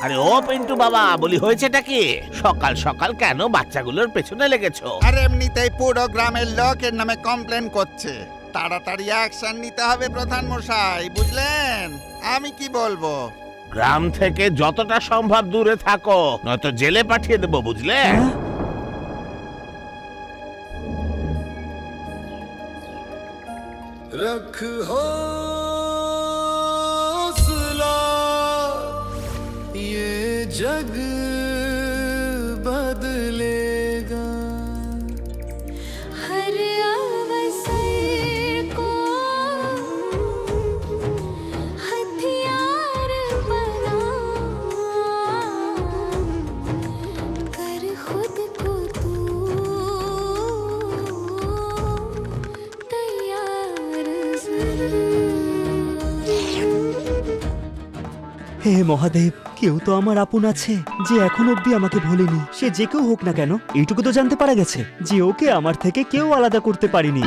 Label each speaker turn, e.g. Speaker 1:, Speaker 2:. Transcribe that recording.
Speaker 1: আরে ও পিন্টু বাবা, বলি হয়েছেটা কি? সকাল সকাল কেন বাচ্চাগুলোর পেছনে লেগেছো?
Speaker 2: আর এমনিতেই পুরো গ্রামের লোক এর নামে কমপ্লেন করছে। তাড়াতাড়ি অ্যাকশন নিতে হবে প্রধান মশাই, বুঝলেন? আমি কি বলবো?
Speaker 1: গ্রাম থেকে যতটা সম্ভব দূরে থাকো, নয়তো জেলে পাঠিয়ে দেবো, বুঝলে?
Speaker 3: रख हौसला ये जग बदलेगा।
Speaker 4: हर अवसर को हथियार बना कर खुद को तू तैयार
Speaker 5: হে মহাদেব, কেউ তো আমার আপন আছে যে এখন অব্দি আমাকে ভোলেনি। সে যে কেউ হোক না কেন, এইটুকু তো জানতে পারা গেছে যে ওকে আমার থেকে কেউ আলাদা করতে পারেনি।